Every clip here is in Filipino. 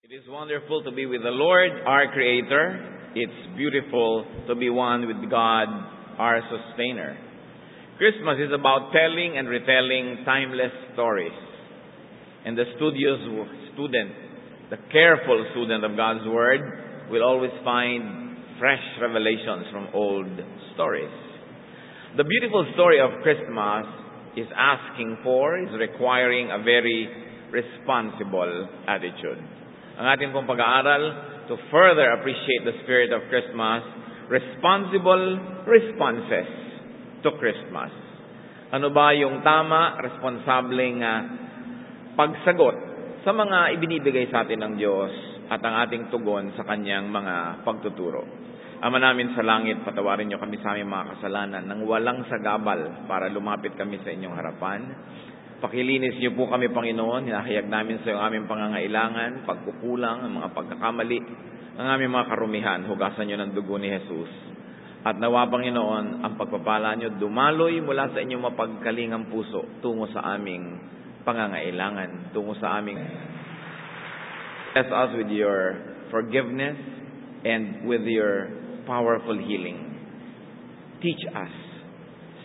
It is wonderful to be with the Lord, our Creator. It's beautiful to be one with God, our Sustainer. Christmas is about telling and retelling timeless stories. And the studious student, the careful student of God's Word, will always find fresh revelations from old stories. The beautiful story of Christmas is requiring a very responsible attitude. Ang ating pong pag-aaral, to further appreciate the spirit of Christmas, responsible responses to Christmas. Ano ba yung tama, responsableng pagsagot sa mga ibinibigay sa atin ng Diyos at ang ating tugon sa Kanyang mga pagtuturo. Ama namin sa langit, patawarin niyo kami sa aming mga kasalanan nang walang sagabal para lumapit kami sa inyong harapan. Pakilinis niyo po kami, Panginoon. Hinahayag namin sa iyo ang aming pangangailangan, pagkukulang, ang mga pagkakamali, ang aming mga karumihan. Hugasan niyo ng dugo ni Jesus. At nawa, Panginoon, ang pagpapala niyo dumaloy mula sa inyong mapagkalingang puso tungo sa aming pangangailangan, tungo sa aming... Bless us with your forgiveness and with your powerful healing. Teach us.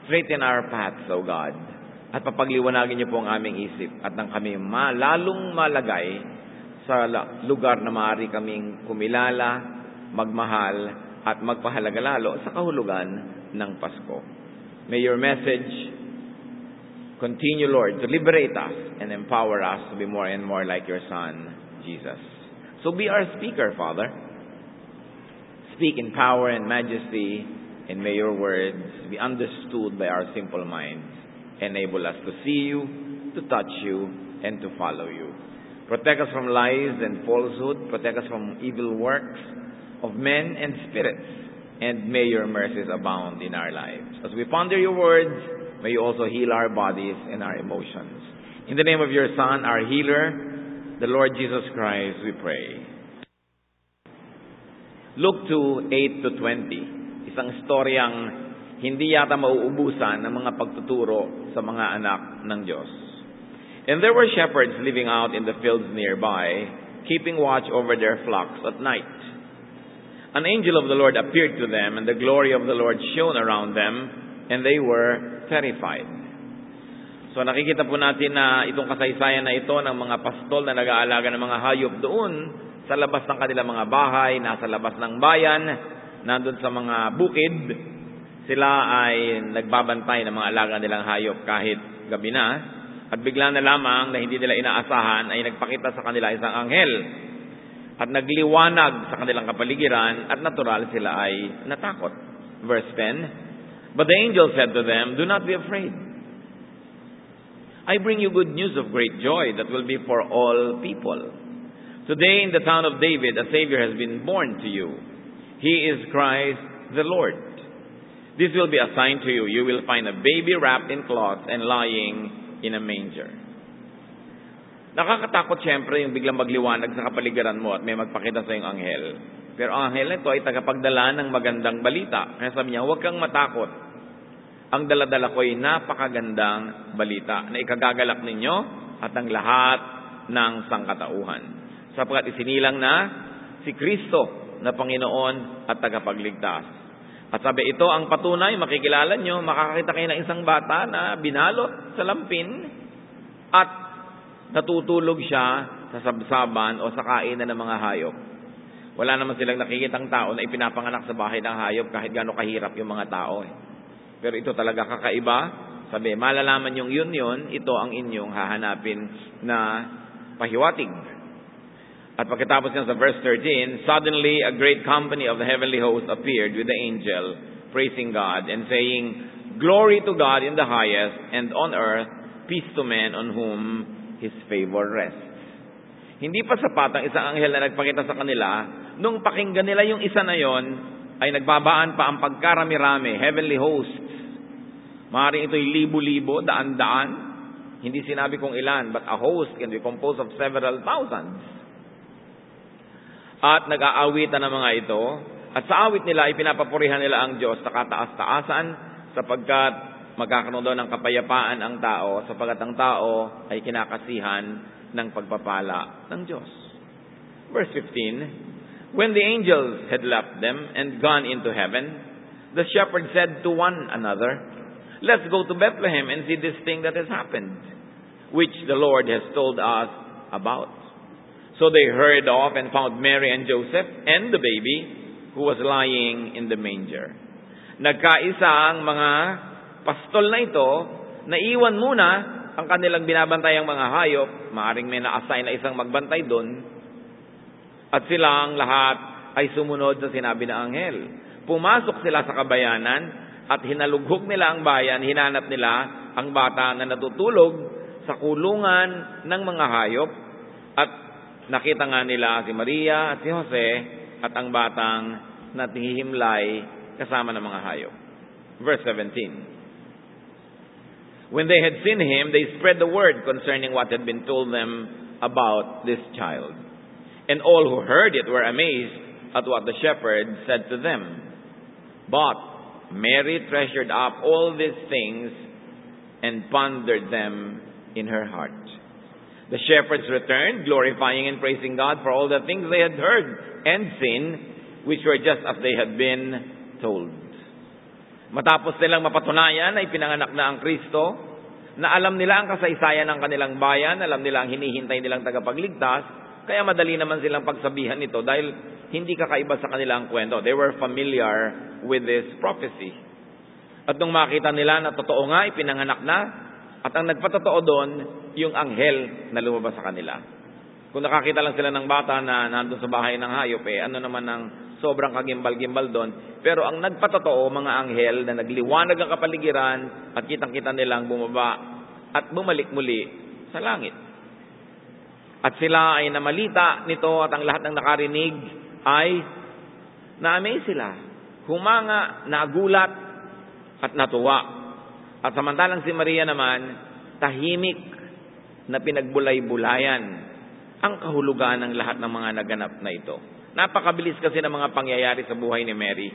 Straighten our paths, O God. At papagliwanagin niyo po ang aming isip at nang kami lalong malagay sa lugar na maaari kaming kumilala, magmahal, at magpahalaga lalo sa kahulugan ng Pasko. May your message continue, Lord, to liberate us and empower us to be more and more like your Son, Jesus. So be our speaker, Father. Speak in power and majesty, and may your words be understood by our simple minds. Enable us to see you, to touch you, and to follow you. Protect us from lies and falsehood. Protect us from evil works of men and spirits. And may your mercies abound in our lives. As we ponder your words, may you also heal our bodies and our emotions. In the name of your Son, our healer, the Lord Jesus Christ, we pray. Luke 2:8-20. Isang storyang hindi yata mauubusan ng mga pagtuturo sa mga anak ng Diyos. And there were shepherds living out in the fields nearby, keeping watch over their flocks at night. An angel of the Lord appeared to them, and the glory of the Lord shone around them, and they were terrified. So nakikita po natin na itong kasaysayan na ito ng mga pastol na nag-aalaga ng mga hayop doon sa labas ng kanilang mga bahay, nasa labas ng bayan, nandun sa mga bukid. Sila ay nagbabantay ng mga alaga nilang hayop kahit gabi na. At bigla na lamang na hindi nila inaasahan ay nagpakita sa kanila isang anghel. At nagliwanag sa kanilang kapaligiran at natural sila ay natakot. Verse 10, But the angel said to them, Do not be afraid. I bring you good news of great joy that will be for all people. Today in the town of David a Savior has been born to you. He is Christ the Lord. This will be a sign to you. You will find a baby wrapped in cloths and lying in a manger. Nakakatakot siyempre yung biglang magliwanag sa kapaligiran mo at may magpakita sa iyong anghel. Pero ang anghel na ito ay tagapagdala ng magandang balita. Kaya sabi niya, huwag kang matakot. Ang daladala ko ay napakagandang balita na ikagagalak ninyo at ang lahat ng sangkatauhan. Sapagkat isinilang na si Kristo na Panginoon at tagapagligtas. At sabi, ito ang patunay, makikilala nyo, makakakita kayo ng isang bata na binalot sa lampin at natutulog siya sa sabsaban o sa kainan ng mga hayop. Wala naman silang nakikitang tao na ipinapanganak sa bahay ng hayop kahit gaano kahirap yung mga tao. Pero ito talaga kakaiba. Sabi, malalaman yung yun, ito ang inyong hahanapin na pahiwatig. At pagkatapos niya sa verse 13, Suddenly a great company of the heavenly host appeared with the angel, praising God and saying, Glory to God in the highest, and on earth, peace to men on whom His favor rests. Hindi pa sapat ang isang anghel na nagpakita sa kanila. Nung pakinggan nila yung isa na yon, ay nagbabaan pa ang pagkarami-rami, heavenly hosts. Maaaring ito'y libo-libo, daan-daan. Hindi sinabi kung ilan, but a host can be composed of several thousands. At nag-aawitan ng mga ito. At sa awit nila, ipinapapurihan nila ang Diyos sa kataas-taasan sapagkat magkakaroon daw ng kapayapaan ang tao sapagkat ang tao ay kinakasihan ng pagpapala ng Diyos. Verse 15, when the angels had left them and gone into heaven, the shepherds said to one another, let's go to Bethlehem and see this thing that has happened, which the Lord has told us about. So they hurried off and found Mary and Joseph and the baby who was lying in the manger. Nagkaisa ang mga pastol na ito na iwan muna ang kanilang binabantayang mga hayop. Maaring may na-assign na isang magbantay doon. At silang lahat ay sumunod sa sinabi ng anghel. Pumasok sila sa kabayanan at hinalughog nila ang bayan. Hinanap nila ang bata na natutulog sa kulungan ng mga hayop. At nakita nga nila si Maria at si Jose at ang batang natihimlay kasama ng mga hayop. Verse 17. When they had seen him, they spread the word concerning what had been told them about this child. And all who heard it were amazed at what the shepherds said to them. But Mary treasured up all these things and pondered them in her heart. The shepherds returned, glorifying and praising God for all the things they had heard and seen, which were just as they had been told. Matapos nilang mapatunayan na ipinanganak na ang Kristo, na alam nila ang kasaysayan ng kanilang bayan, alam nila ang hinihintay nilang tagapagligtas, kaya madali naman silang pagsabihan nito dahil hindi kakaiba sa kanilang kwento. They were familiar with this prophecy. At nung makita nila na totoo nga, ipinanganak na, at ang nagpatotoo doon, yung anghel na lumabas sa kanila. Kung nakakita lang sila ng bata na nandun sa bahay ng hayop, ano naman ang sobrang kagimbal-gimbal doon. Pero ang nagpatotoo, mga anghel na nagliwanag ang kapaligiran at kitang-kita nilang bumaba at bumalik muli sa langit. At sila ay namalita nito at ang lahat ng nakarinig ay na-amaze sila. Humanga, nagulat at natuwa. At samantalang si Maria naman, tahimik na pinagbulay-bulayan ang kahulugan ng lahat ng mga naganap na ito. Napakabilis kasi ng mga pangyayari sa buhay ni Mary.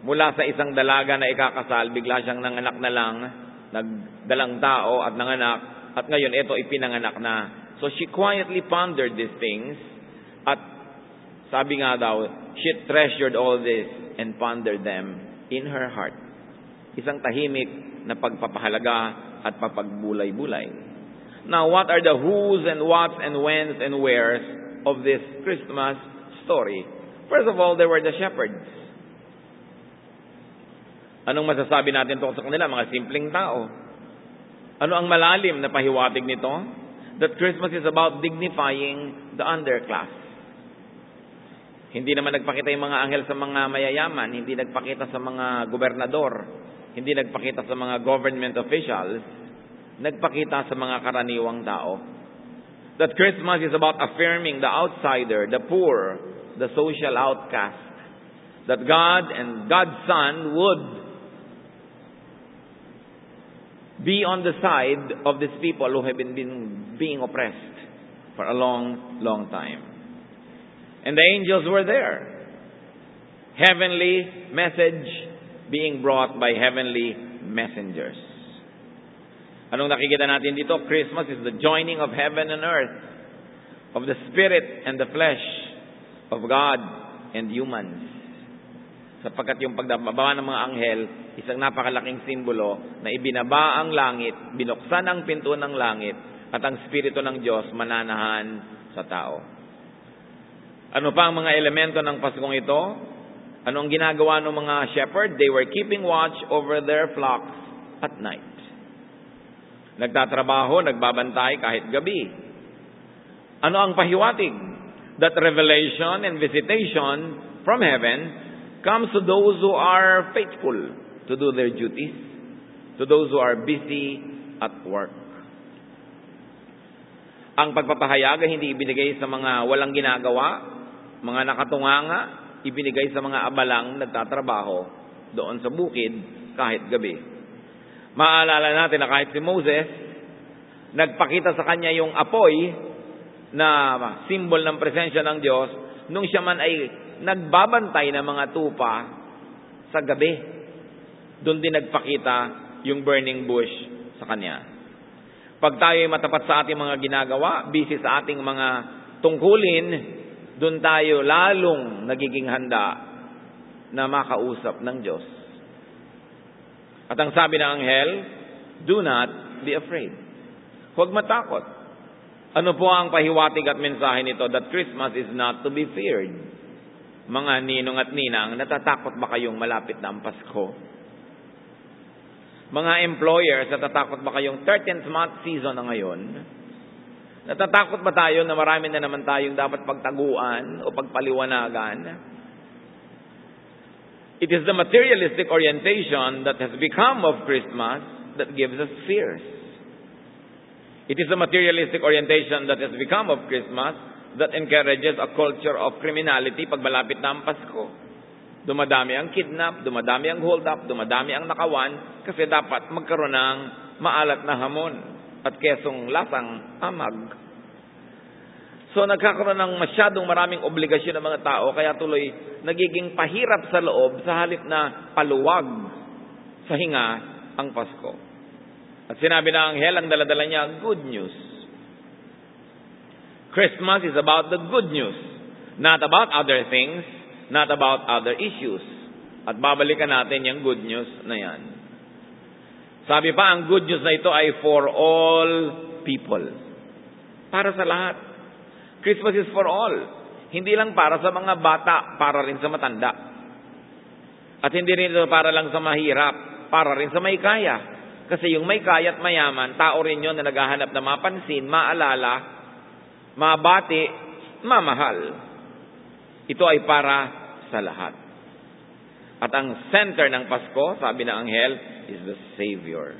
Mula sa isang dalaga na ikakasal, bigla siyang nanganak na lang, nagdalang tao at nanganak, at ngayon ito ipinanganak na. So she quietly pondered these things, at sabi nga daw, she treasured all this and pondered them in her heart. Isang tahimik na pagpapahalaga at papagbulay-bulay. Now, what are the who's and what's and when's and where's of this Christmas story? First of all, there were the shepherds. Anong masasabi natin tungkol sa kanila? Mga simpleng tao. Ano ang malalim na pahiwatig nito? That Christmas is about dignifying the underclass. Hindi naman nagpakita yung mga anghel sa mga mayayaman, hindi nagpakita sa mga gobernador, hindi nagpakita sa mga government officials, nagpakita sa mga karaniwang tao. That Christmas is about affirming the outsider, the poor, the social outcast. That God and God's Son would be on the side of these people who have been being oppressed for a long, long time. And the angels were there. Heavenly message being brought by heavenly messengers. Anong nakikita natin dito? Christmas is the joining of heaven and earth, of the spirit and the flesh, of God and humans. Sapagkat yung pagbaba ng mga anghel, isang napakalaking simbolo na ibinaba ang langit, binuksan ang pinto ng langit, at ang Espiritu ng Diyos mananahan sa tao. Ano pa ang mga elemento ng Paskong ito? Ano ang ginagawa ng mga shepherd? They were keeping watch over their flocks at night. Nagtatrabaho, nagbabantay kahit gabi. Ano ang pahiwatig? That revelation and visitation from heaven comes to those who are faithful to do their duties, to those who are busy at work. Ang pagpapahayag ay hindi ibinigay sa mga walang ginagawa, mga nakatunganga, ibinigay sa mga abalang nagtatrabaho doon sa bukid kahit gabi. Maalala natin na kahit si Moses, nagpakita sa kanya yung apoy na simbol ng presensya ng Diyos nung siya man ay nagbabantay ng mga tupa sa gabi. Doon din nagpakita yung burning bush sa kanya. Pag tayo ay matapat sa ating mga ginagawa, busy sa ating mga tungkulin, doon tayo lalong nagiging handa na makausap ng Diyos. At ang sabi ng anghel, do not be afraid. Huwag matakot. Ano po ang pahiwatig at mensahe nito? That Christmas is not to be feared. Mga ninong at ninang, natatakot ba kayong malapit na ang Pasko? Mga employers, natatakot ba kayong 13th month season na ngayon? Natatakot ba tayo na marami na naman tayong dapat pagtaguan o pagpaliwanagan? It is the materialistic orientation that has become of Christmas that gives us fears. It is the materialistic orientation that has become of Christmas that encourages a culture of criminality pag malapit na ang Pasko. Dumadami ang kidnap, dumadami ang hold up, dumadami ang nakawan kasi dapat magkaroon ng maalat na hamon at kesong lasang amag. So nagkakaroon ng masyadong maraming obligasyon ng mga tao kaya tuloy nagiging pahirap sa loob sa halip na paluwag sa hinga ang Pasko. At sinabi ng anghel, ang daladala niya, good news. Christmas is about the good news, not about other things, not about other issues. At babalikan natin yung good news na yan. Sabi pa, ang good news na ito ay for all people. Para sa lahat. Christmas is for all. Hindi lang para sa mga bata, para rin sa matanda. At hindi rin ito para lang sa mahirap, para rin sa may kaya. Kasi yung may kaya at mayaman, tao rin yun na naghahanap na mapansin, maalala, mabati, mamahal. Ito ay para sa lahat. At ang center ng Pasko, sabi ng anghel, is the Savior.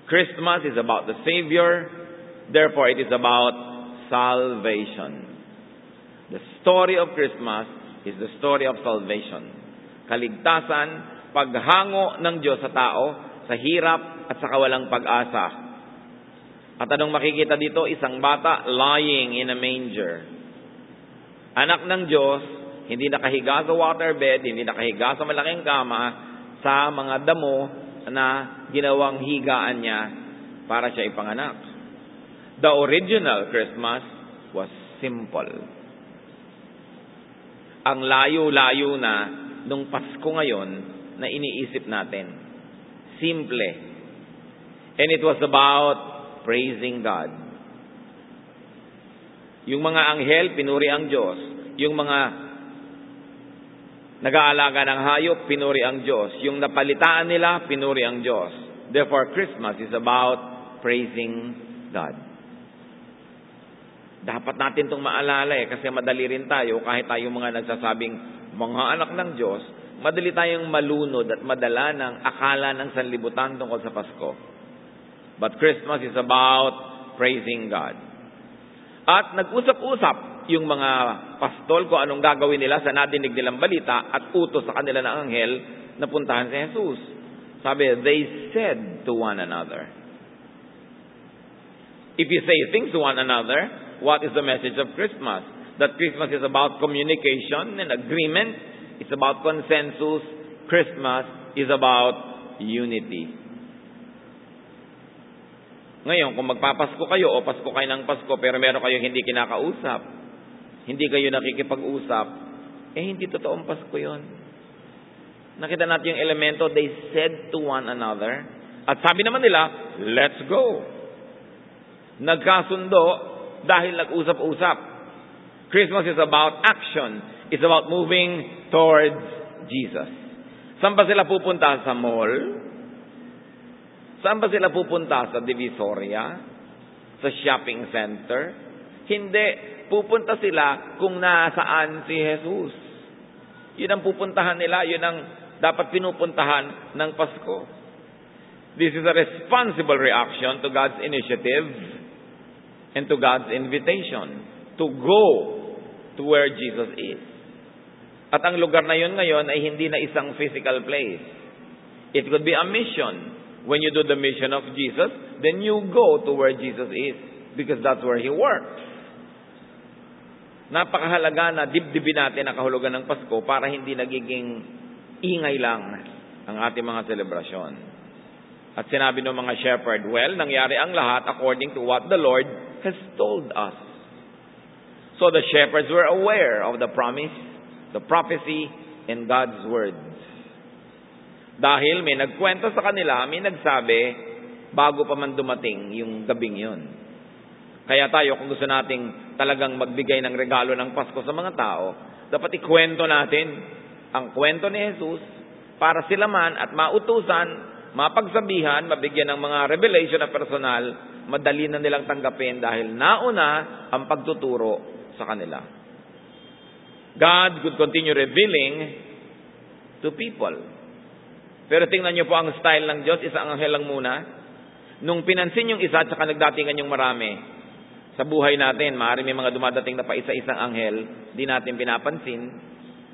Christmas is about the Savior, therefore it is about salvation. The story of Christmas is the story of salvation. Kaligtasan, paghango ng Diyos sa tao, sa hirap at sa kawalang pag-asa. At anong makikita dito? Isang bata lying in a manger. Anak ng Diyos, hindi nakahiga sa waterbed, hindi nakahiga sa malaking kama, sa mga damo na ginawang higaan niya para siya ipanganak. The original Christmas was simple. Ang layo-layo na nung Pasko ngayon na iniisip natin. Simple. And it was about praising God. Yung mga anghel, pinuri ang Diyos. Yung mga nag-aalaga ng hayop, pinuri ang Diyos. Yung napalitaan nila, pinuri ang Diyos. Therefore, Christmas is about praising God. Dapat natin itong maalala kasi madali rin tayo, kahit tayo mga nagsasabing mga anak ng Diyos, madali tayong malunod at madala ng akala ng sanlibutan tungkol sa Pasko. But Christmas is about praising God. At nag-usap-usap yung mga pastol kung anong gagawin nila sa nadinig nilang balita at utos sa kanila ng anghel na puntahan si Jesus. Sabi, they said to one another. If you say things to one another, what is the message of Christmas? That Christmas is about communication and agreement. It's about consensus. Christmas is about unity. Ngayon, kung magpapasko kayo o Pasko kayo ng Pasko pero meron kayo hindi kinakausap, hindi kayo nakikipag-usap, hindi totoong Pasko yun. Nakita natin yung elemento, they said to one another, at sabi naman nila, let's go. Nagkasundo, dahil nag-usap-usap. Christmas is about action. It's about moving towards Jesus. Saan ba sila pupunta? Sa mall? Saan ba sila pupunta? Sa Divisoria? Sa shopping center? Hindi. Pupunta sila kung nasaan si Jesus. Yun ang pupuntahan nila. Yun ang dapat pinupuntahan ng Pasko. This is a responsible reaction to God's initiative and to God's invitation to go to where Jesus is. At ang lugar na yun ngayon ay hindi na isang physical place. It could be a mission. When you do the mission of Jesus, then you go to where Jesus is because that's where He works. Napakahalaga na dibdibin natin ang kahulugan ng Pasko para hindi nagiging ingay lang ang ating mga selebrasyon. At sinabi ng mga shepherd, well, nangyari ang lahat according to what the Lord has told us. So the shepherds were aware of the promise, the prophecy, and God's words. Dahil may nagkwento sa kanila, may nagsabi, bago pa man dumating yung gabing yun. Kaya tayo, kung gusto nating talagang magbigay ng regalo ng Pasko sa mga tao, dapat ikwento natin ang kwento ni Jesus para sila man at mautusan, mapagsabihan, mabigyan ng mga revelation na personal, madali na nilang tanggapin dahil nauna ang pagtuturo sa kanila. God could continue revealing to people. Pero tingnan niyo po ang style ng Diyos, isang anghel lang muna. Nung pinansin yung isa, tsaka nagdatingan yung marami. Sa buhay natin, maaari may mga dumadating na pa isa-isang anghel, di natin pinapansin,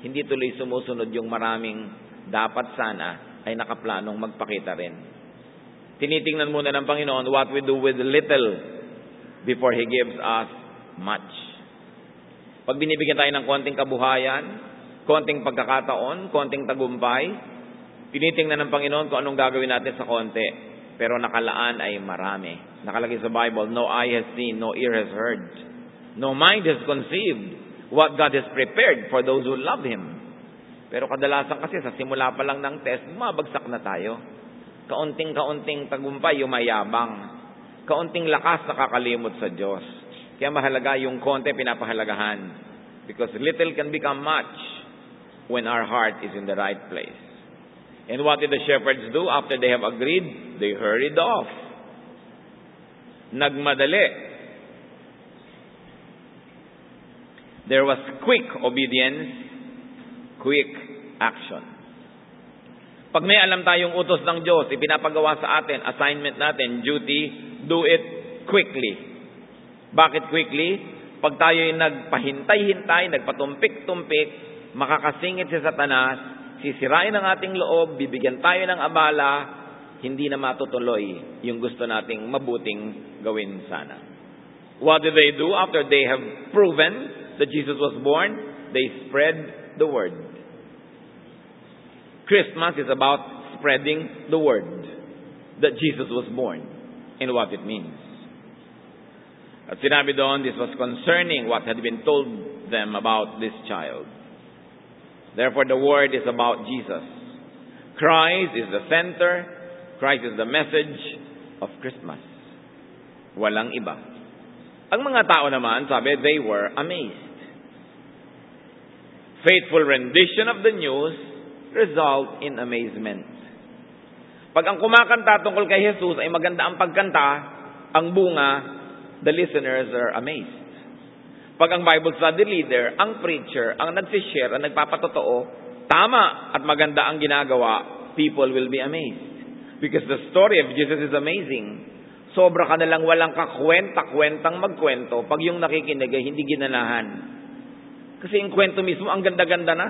hindi tuloy sumusunod yung maraming dapat sana ay nakaplanong magpakita rin. Tinitingnan muna ng Panginoon what we do with little before He gives us much. Pag binibigyan tayo ng konting kabuhayan, konting pagkakataon, konting tagumpay, tinitingnan ng Panginoon kung anong gagawin natin sa konti. Pero nakalaan ay marami. Nakalagay sa Bible, no eye has seen, no ear has heard, no mind has conceived what God has prepared for those who love Him. Pero kadalasan kasi sa simula pa lang ng test, mabagsak na tayo. Kaunting-kaunting tagumpay, yumayabang. Kaunting lakas, nakakalimot sa Diyos. Kaya mahalaga yung konti pinapahalagahan. Because little can become much when our heart is in the right place. And what did the shepherds do after they have agreed? They hurried off. Nagmadali. There was quick obedience, quick action. Pag may alam tayong utos ng Diyos, ipinapagawa sa atin, assignment natin, duty, do it quickly. Bakit quickly? Pag tayo'y nagpahintay-hintay, nagpatumpik-tumpik, makakasingit si Satanas, sisirain ang ating loob, bibigyan tayo ng abala, hindi na matutuloy yung gusto nating mabuting gawin sana. What did they do after they have proven that Jesus was born? They spread the word. Christmas is about spreading the word that Jesus was born and what it means. At sinabi doon, this was concerning what had been told them about this child. Therefore, the word is about Jesus. Christ is the center. Christ is the message of Christmas. Walang iba. Ang mga tao naman, sabi, they were amazed. Faithful rendition of the news result in amazement. Pag ang kumakanta tungkol kay Jesus ay maganda ang pagkanta, ang bunga, the listeners are amazed. Pag ang Bible study leader, ang preacher, ang nagsishare, ang nagpapatotoo, tama at maganda ang ginagawa, people will be amazed. Because the story of Jesus is amazing. Sobra ka nalang walang kakwenta-kwentang magkwento pag yung nakikinig ay hindi ginanahan. Kasi yung kwento mismo, ang ganda-ganda na.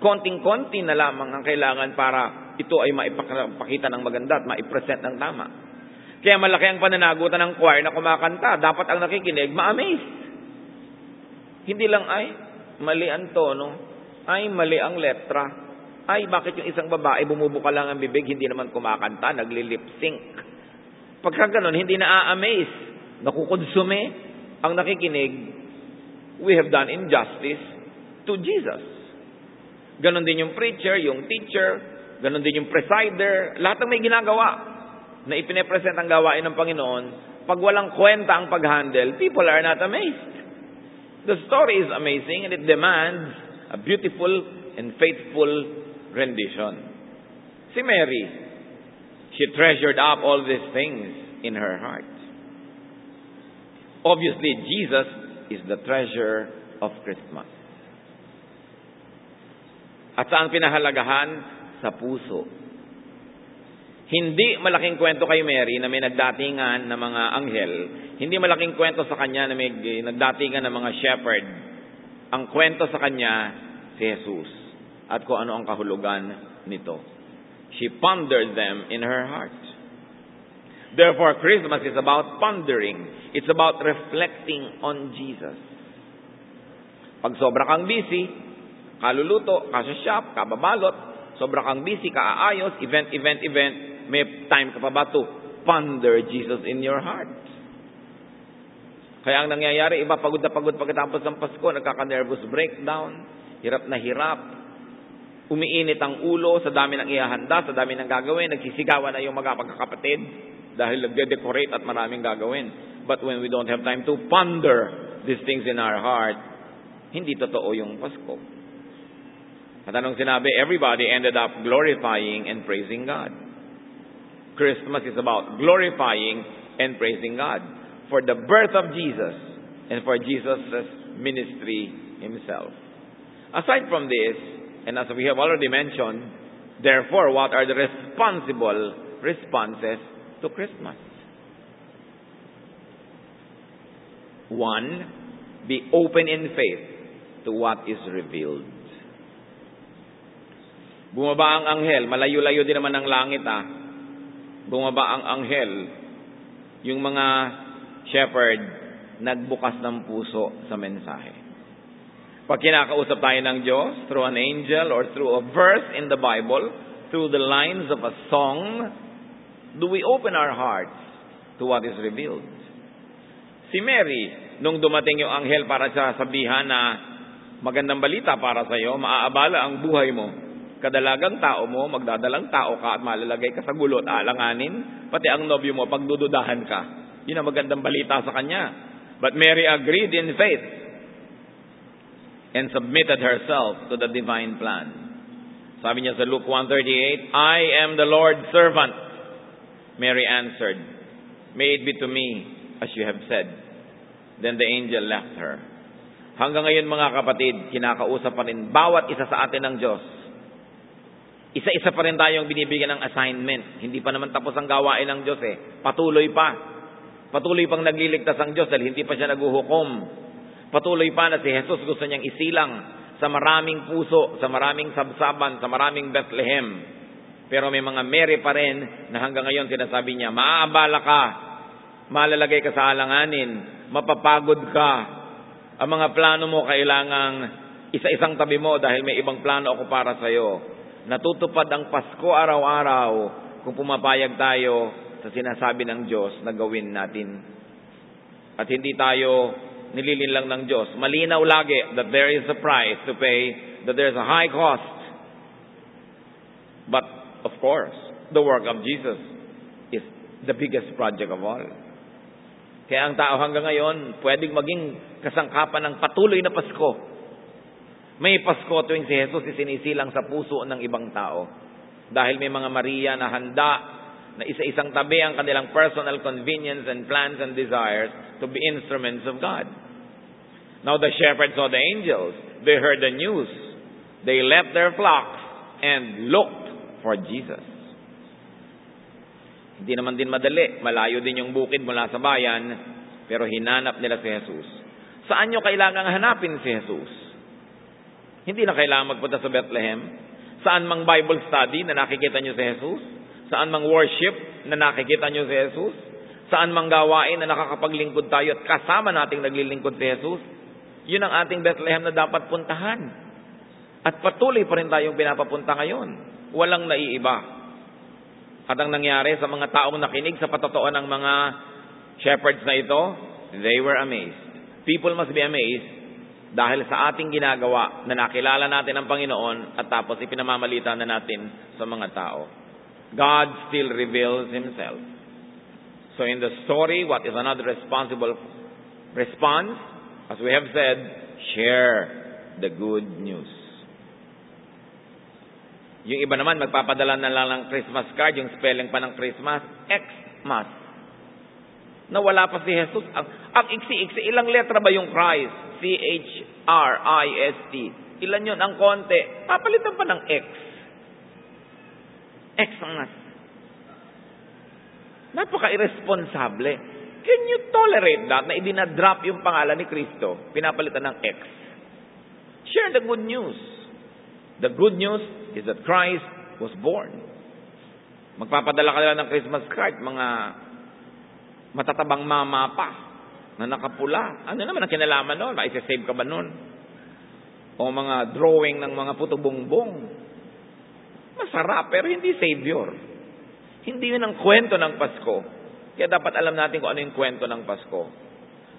Konting-konti na lamang ang kailangan para ito ay maipakita ng maganda at maipresent ng tama. Kaya malaki ang pananagutan ng choir na kumakanta. Dapat ang nakikinig ma-amaze. Hindi lang, ay, mali ang tono. Ay, mali ang letra. Ay, bakit yung isang babae bumubuka lang ang bibig, hindi naman kumakanta, nagli-lip sync. Pagka ganun, hindi na-amaze. Nakukonsume ang nakikinig. We have done injustice to Jesus. Ganon din yung preacher, yung teacher, ganon din yung presider, lahat ng may ginagawa na ipine-present ang gawain ng Panginoon. Pag walang kwenta ang pag-handle, people are not amazed. The story is amazing and it demands a beautiful and faithful rendition. Si Mary, she treasured up all these things in her heart. Obviously, Jesus is the treasure of Christmas. At saan pinahalagahan? Sa puso. Hindi malaking kwento kay Mary na may nagdatingan na mga anghel. Hindi malaking kwento sa kanya na may nagdatingan na mga shepherd. Ang kwento sa kanya, si Jesus. At kung ano ang kahulugan nito. She pondered them in her heart. Therefore, Christmas is about pondering. It's about reflecting on Jesus. Pag sobra kang busy, kaluluto, kasasyap, kababalot, sobra kang busy, kaaayos, event, may time ka pa ba to ponder Jesus in your heart? Kaya ang nangyayari, iba pagod na pagod pagkatapos ng Pasko, nagkaka-nervous breakdown, hirap na hirap, umiinit ang ulo sa dami ng ihahanda, sa dami ng gagawin, nagsisigawan na yung mga pagkakapatid dahil nagde-decorate at maraming gagawin. But when we don't have time to ponder these things in our heart, hindi totoo yung Pasko. At anong sinabi? Everybody ended up glorifying and praising God. Christmas is about glorifying and praising God for the birth of Jesus and for Jesus' ministry himself. Aside from this, and as we have already mentioned, therefore, what are the responsible responses to Christmas? 1, be open in faith to what is revealed. Bumaba ang anghel, malayo-layo din naman ang langit Bumaba ang anghel, yung mga shepherd, nagbukas ng puso sa mensahe. Pag kinakausap tayo ng Diyos, through an angel or through a verse in the Bible, through the lines of a song, do we open our hearts to what is revealed? Si Mary, nung dumating yung anghel para sa sabihan na magandang balita para sa iyo, maaabala ang buhay mo. Kadalagang tao mo, magdadalang tao ka at malalagay ka sa gulo at alanganin, pati ang nobyo mo, pagdududahan ka. Yun ang magandang balita sa kanya. But Mary agreed in faith and submitted herself to the divine plan. Sabi niya sa Luke 1:38, I am the Lord's servant. Mary answered, May it be to me as you have said. Then the angel left her. Hanggang ngayon mga kapatid, kinakausap pa rin bawat isa sa atin ng Diyos. Isa-isa pa rin tayong binibigyan ng assignment. Hindi pa naman tapos ang gawain ng Diyos Patuloy pa. Patuloy pang nagliligtas ang Diyos dahil hindi pa siya naguhukom. Patuloy pa na si Jesus gusto niyang isilang sa maraming puso, sa maraming sabsaban, sa maraming Bethlehem. Pero may mga Mary pa rin na hanggang ngayon sinasabi niya, maaabala ka, malalagay ka sa alanganin, mapapagod ka. Ang mga plano mo kailangang isa-isang tabi mo dahil may ibang plano ako para sa iyo. Natutupad ang Pasko araw-araw kung pumapayag tayo sa sinasabi ng Diyos na gawin natin. At hindi tayo nililinlang ng Diyos. Malinaw lagi that there is a price to pay, that there is a high cost. But, of course, the work of Jesus is the biggest project of all. Kaya ang tao hanggang ngayon, pwedeng maging kasangkapan ng patuloy na Pasko. May Pasko tuwing si Jesus isinisilang sa puso ng ibang tao. Dahil may mga Maria na handa na isa-isang tabi ang kanilang personal convenience and plans and desires to be instruments of God. Now the shepherds saw the angels. They heard the news. They left their flocks and looked for Jesus. Hindi naman din madali. Malayo din yung bukid mula sa bayan, pero hinanap nila si Jesus. Saan nyo kailangang hanapin si Jesus? Hindi na kailangan magpunta sa Bethlehem. Saan mang Bible study na nakikita nyo si Jesus? Saan mang worship na nakikita nyo si Jesus? Saan mang gawain na nakakapaglingkod tayo at kasama nating naglilingkod si Jesus? Yun ang ating Bethlehem na dapat puntahan. At patuloy pa rin tayong pinapapunta ngayon. Walang naiiba. At ang nangyari sa mga taong nakinig sa patotoo ng mga shepherds na ito, they were amazed. People must be amazed dahil sa ating ginagawa na nakilala natin ang Panginoon at tapos ipinamamalita na natin sa mga tao. God still reveals Himself. So in the story, what is another responsible response? As we have said, share the good news. Yung iba naman, magpapadala na lang ng Christmas card, yung spelling pa ng Christmas, Xmas. Na wala pa si Jesus. Ang iksi-iksi, ilang letra ba yung Christ? C-H-R-I-S-T. Ilan yun? Ang konti. Papalitan pa ng X. Xmas. Napaka-irresponsable. Can you tolerate that na idinadrop yung pangalan ni Kristo? Pinapalitan ng X. Share the good news. The good news is that Christ was born. Magpapadala ka lang ng Christmas card, mga matatabang mama pa na nakapula. Ano naman ang kinalaman nun? Maisasave ka ba nun? O mga drawing ng mga puto bongbong. Masarap, pero hindi savior. Hindi yun ang kwento ng Pasko. Kaya dapat alam natin kung ano yung kwento ng Pasko.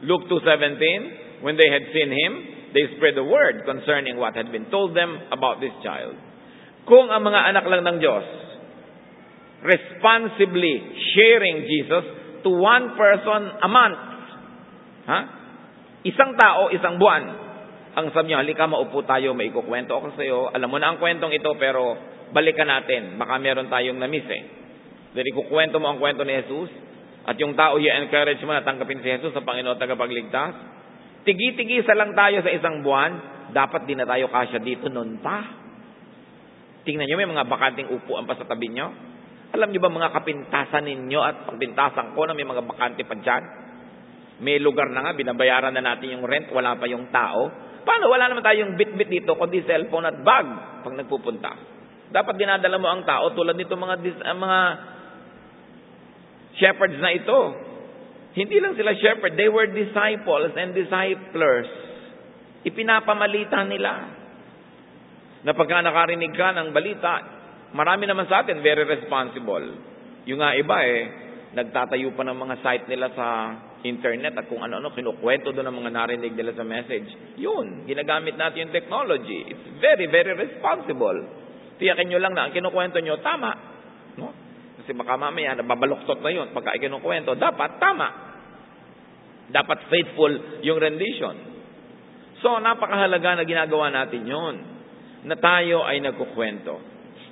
Luke 2:17, when they had seen him, they spread the word concerning what had been told them about this child. Kung ang mga anak lang ng Diyos, responsibly sharing Jesus to one person a month, isang tao, isang buwan, ang sabi niyo, halika maupo tayo, may ikukwento ako sa iyo, alam mo na ang kwentong ito, pero balikan natin, baka meron tayong na-miss Then ikukwento mo ang kwento ni Jesus, at yung tao i-encourage mo na tanggapin si Jesus sa Panginoon tagapagligtas. Tigi-tigisa lang tayo sa isang buwan, dapat din na tayo kasya dito noon pa. Tingnan nyo, may mga bakanting upuan pa sa tabi nyo. Alam nyo ba mga kapintasan ninyo at pagpintasan ko na may mga bakante pa dyan? May lugar na nga, binabayaran na natin yung rent, wala pa yung tao. Paano? Wala naman tayong bit-bit dito, kundi cellphone at bag pag nagpupunta. Dapat dinadala mo ang tao tulad nito mga shepherds na ito. Hindi lang sila shepherd, they were disciples and disciplers. Ipinapamalita nila. Na pagka nakarinig ka ng balita, marami naman sa atin very responsible. Yung nga iba nagtatayo pa ng mga site nila sa internet at kung ano-ano, kinukwento doon ang mga narinig nila sa message. Yun, ginagamit natin yung technology. It's very, very responsible. Tiyakin nyo lang na ang kinukwento nyo, tama. No? Kasi baka mamaya, nababaluktot na yun. Pagka ikinukwento, dapat tama. Dapat faithful yung rendition. So, napakahalaga na ginagawa natin yun. Na tayo ay nagkukwento.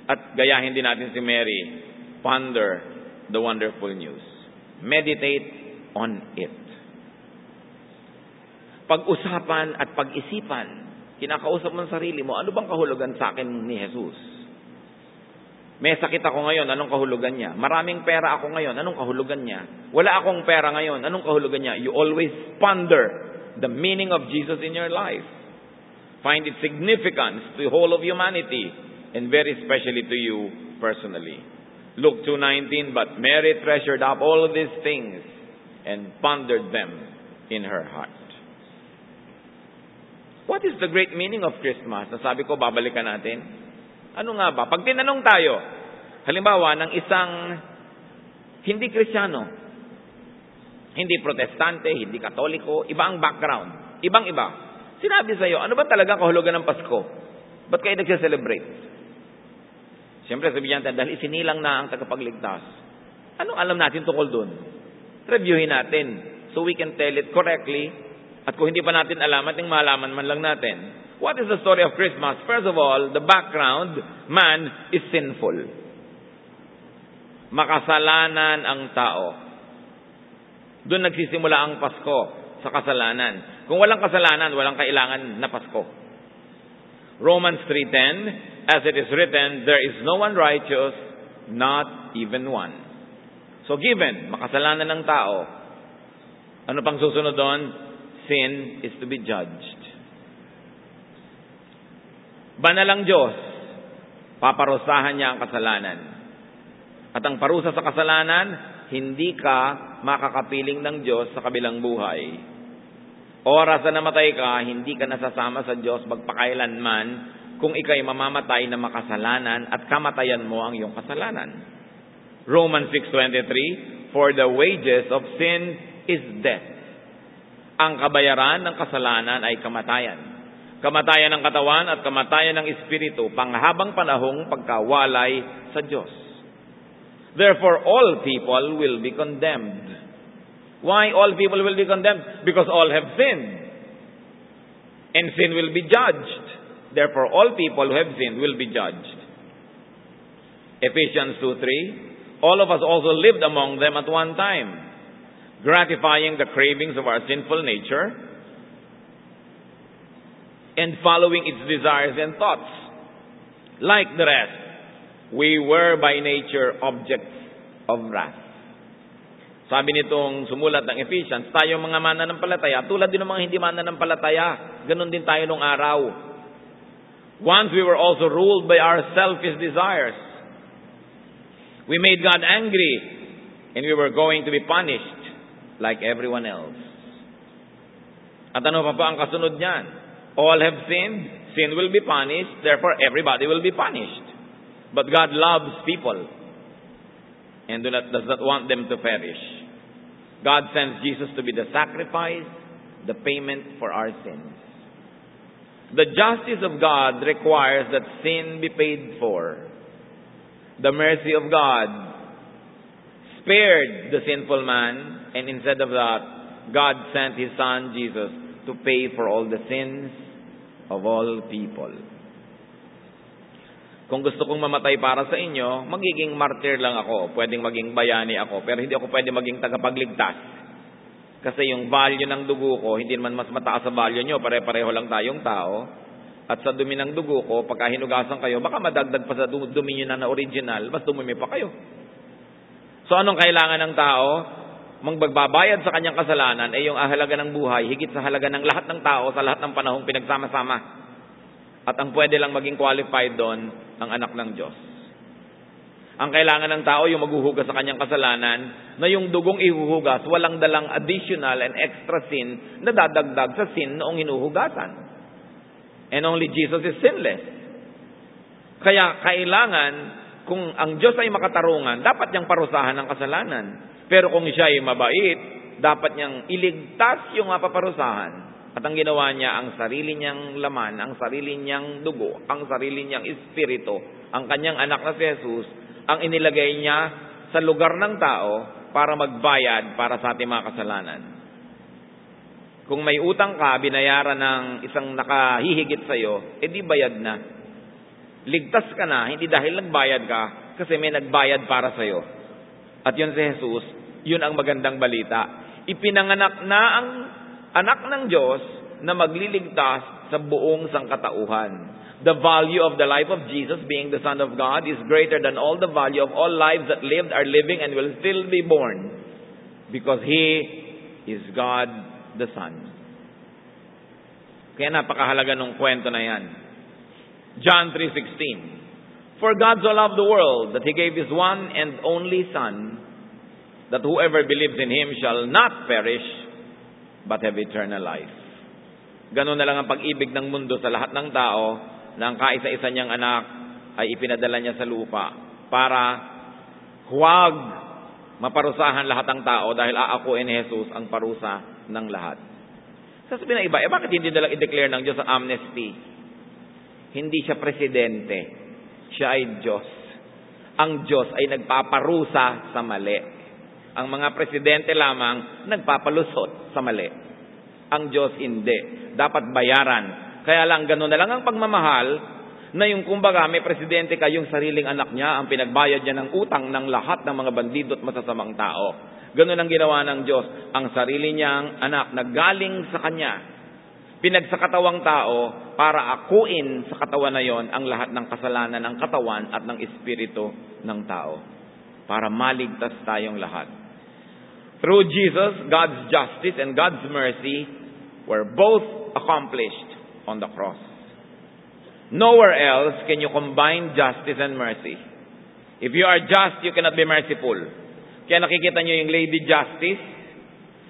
At gayahin din natin si Mary, ponder the wonderful news. Meditate on it. Pag-usapan at pag-isipan, kinakausap mo ang sarili mo, ano bang kahulugan sa akin ni Jesus? May sakit ako ngayon, anong kahulugan niya? Maraming pera ako ngayon, anong kahulugan niya? Wala akong pera ngayon, anong kahulugan niya? You always ponder the meaning of Jesus in your life. Find its significance to the whole of humanity and very especially to you personally. Luke 2:19, but Mary treasured up all these things and pondered them in her heart. What is the great meaning of Christmas? Nasabi ko, babalikan natin. Ano nga ba? Pag tinanong tayo, halimbawa, ng isang hindi Kristiyano, hindi Protestante, hindi Katoliko, iba ang background, ibang-iba. Sinabi sa'yo, ano ba talaga kahulugan ng Pasko? Ba't kayo nagse-celebrate? Siyempre, sabihin natin, dahil isinilang na ang tagapagligtas. Anong alam natin tungkol dun? Reviewin natin so we can tell it correctly. At kung hindi pa natin alam, ating malaman man lang natin. What is the story of Christmas? First of all, the background, man is sinful. Makasalanan ang tao. Doon nagsisimula ang Pasko, sa kasalanan. Kung walang kasalanan, walang kailangan na Pasko. Romans 3:10, as it is written, there is no one righteous, not even one. So given, makasalanan ng tao, ano pang susunod doon? Sin is to be judged. Banal ang Diyos, paparusahan niya ang kasalanan. At ang parusa sa kasalanan, hindi ka makakapiling ng Diyos sa kabilang buhay. Oras na namatay ka, hindi ka nasasama sa Diyos magpakailanman kung ikay mamamatay na makasalanan at kamatayan mo ang iyong kasalanan. Romans 6:23, for the wages of sin is death. Ang kabayaran ng kasalanan ay kamatayan. Kamatayan ng katawan at kamatayan ng espiritu, panghabang panahong pagkawalay sa Diyos. Therefore, all people will be condemned. Why all people will be condemned? Because all have sinned. And sin will be judged. Therefore, all people who have sinned will be judged. Ephesians 2:3, all of us also lived among them at one time, gratifying the cravings of our sinful nature and following its desires and thoughts. Like the rest, we were by nature objects of wrath. Sabi nitong sumulat ng Ephesians, tayong mga mananampalataya, tulad din ng mga hindi mananampalataya, ganun din tayo nung araw. Once we were also ruled by our selfish desires. We made God angry, and we were going to be punished like everyone else. At ano pa ang kasunod niyan? All have sinned, sin will be punished, therefore everybody will be punished. But God loves people and does not want them to perish. God sends Jesus to be the sacrifice, the payment for our sins. The justice of God requires that sin be paid for. The mercy of God spared the sinful man, and instead of that, God sent His Son, Jesus, to pay for all the sins of all people. Kung gusto kong mamatay para sa inyo, magiging martyr lang ako. Pwedeng maging bayani ako, pero hindi ako pwede maging tagapagligtas. Kasi yung value ng dugo ko, hindi naman mas mataas sa value nyo. Pare-pareho lang tayong tao. At sa dumi ng dugo ko, pagka hinugasan kayo, baka madagdag pa sa dumi nyo na original, mas dumumi pa kayo. So anong kailangan ng tao? Magbabayad sa kanyang kasalanan ay yung halaga ng buhay, higit sa halaga ng lahat ng tao sa lahat ng panahong pinagsama-sama. At ang pwede lang maging qualified doon, ang anak ng Diyos. Ang kailangan ng tao, yung maghuhugas sa kanyang kasalanan, na yung dugong ihuhugas, walang dalang additional and extra sin na dadagdag sa sin noong hinuhugasan. And only Jesus is sinless. Kaya kailangan, kung ang Diyos ay makatarungan, dapat niyang parusahan ng kasalanan. Pero kung siya ay mabait, dapat niyang iligtas yung mapaparusahan. At ang ginawa niya, ang sarili niyang laman, ang sarili niyang dugo, ang sarili niyang espiritu, ang kanyang anak na si Jesus, ang inilagay niya sa lugar ng tao para magbayad para sa ating mga kasalanan. Kung may utang ka, binayaran ng isang nakahihigit sa'yo, edi bayad na. Ligtas ka na, hindi dahil nagbayad ka, kasi may nagbayad para sa'yo. At yun si Jesus, yun ang magandang balita. Ipinanganak na ang anak ng Diyos na magliligtas sa buong sangkatauhan. The value of the life of Jesus, being the Son of God, is greater than all the value of all lives that lived, are living, and will still be born. Because He is God the Son. Kaya napakahalaga ng kwento na yan. John 3:16. For God so loved the world that He gave His one and only Son, that whoever believes in Him shall not perish, but have eternal life. Ganun na lang ang pag-ibig ng mundo sa lahat ng tao, na ang kaisa-isa niyang anak ay ipinadala niya sa lupa para huwag maparusahan lahat ng tao dahil aakuin ni Jesus ang parusa ng lahat. Sasabihin ng iba, bakit hindi nalang i-declare ng Diyos ang amnesty? Hindi siya presidente. Siya ay Diyos. Ang Diyos ay nagpaparusa sa mali. Ang mga presidente lamang nagpapalusot sa mali. Ang Diyos hindi. Dapat bayaran. Kaya lang, gano'n na lang ang pagmamahal na yung kumbaga may presidente ka, yung sariling anak niya, ang pinagbayad niya ng utang ng lahat ng mga bandido at masasamang tao. Gano'n ang ginawa ng Diyos. Ang sarili niyang anak na galing sa Kanya, pinagsakatawang tao para akuin sa katawan na yon ang lahat ng kasalanan ng katawan at ng espiritu ng tao. Para maligtas tayong lahat. Through Jesus, God's justice and God's mercy were both accomplished on the cross. Nowhere else can you combine justice and mercy. If you are just, you cannot be merciful. Kaya nakikita nyo yung Lady Justice,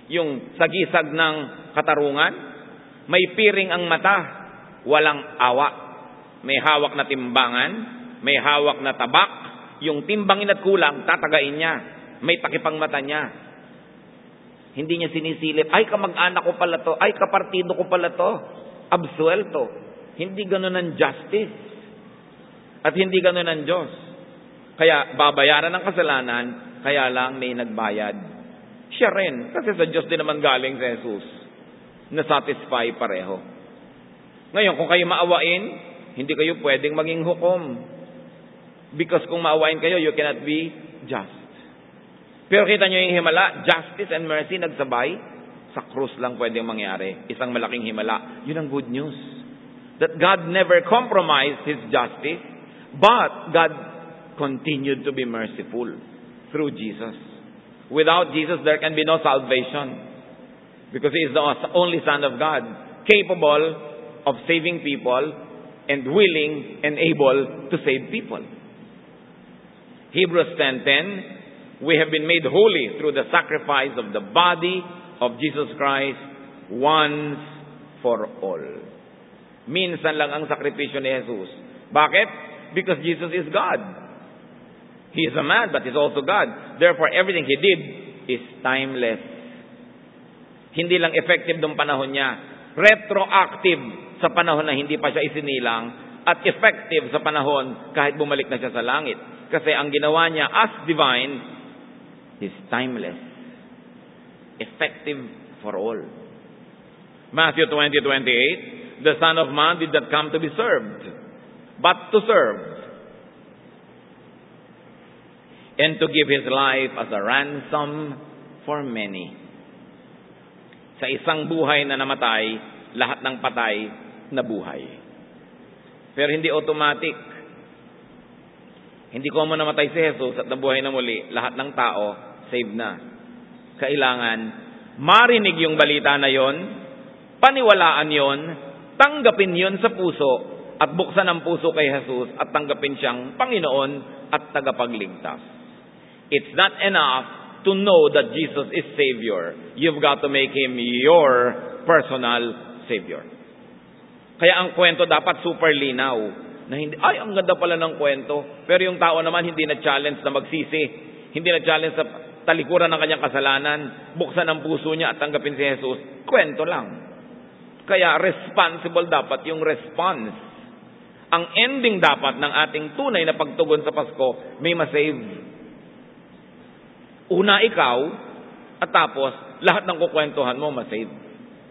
yung sagisag ng katarungan, may piring ang mata, walang awa. May hawak na timbangan, may hawak na tabak, yung timbangin at kulang, tatagain niya. May takipang mata niya. Hindi niya sinisilip, ay kamag-anak ko pala to, ay kapartido ko pala to, absuelto. Hindi gano'n ang justice. At hindi gano'n ang Diyos. Kaya babayaran ng kasalanan, kaya lang may nagbayad. Siya rin, kasi sa Diyos din naman galing si Jesus. Na-satisfy pareho. Ngayon, kung kayo maawain, hindi kayo pwedeng maging hukom. Because kung maawain kayo, you cannot be just. Pero kita nyo yung himala, justice and mercy nagsabay, sa krus lang pwedeng mangyari. Isang malaking himala. Yun ang good news. That God never compromised His justice, but God continued to be merciful through Jesus. Without Jesus, there can be no salvation. Because He is the only Son of God, capable of saving people and willing and able to save people. Hebrews 10:10, we have been made holy through the sacrifice of the body of Jesus Christ once for all. Minsan lang ang sakripisyo ni Jesus. Bakit? Because Jesus is God. He is a man, but He's also God. Therefore, everything He did is timeless. Hindi lang effective nung panahon niya. Retroactive sa panahon na hindi pa siya isinilang at effective sa panahon kahit bumalik na siya sa langit. Kasi ang ginawa niya as divine is timeless. Effective for all. Matthew 20:28, the Son of Man did not come to be served, but to serve, and to give His life as a ransom for many. Sa isang buhay na namatay, lahat ng patay na buhay. Pero hindi automatic. Hindi ko mo namatay si Jesus at nabuhay na muli, lahat ng tao saved na. Kailangan marinig yung balita na yon, paniwalaan yon, tanggapin yon sa puso, at buksan ang puso kay Jesus at tanggapin siyang Panginoon at tagapagligtas. It's not enough to know that Jesus is Savior. You've got to make Him your personal Savior. Kaya ang kwento dapat super linaw. Na hindi, ay, ang ganda pala ng kwento. Pero yung tao naman hindi na-challenge na magsisi. Hindi na-challenge sa talikuran ng kanyang kasalanan. Buksan ang puso niya at tanggapin si Jesus. Kwento lang. Kaya responsible dapat yung response. Ang ending dapat ng ating tunay na pagtugon sa Pasko, may masave. Una ikaw, at tapos lahat ng kukwentuhan mo masave.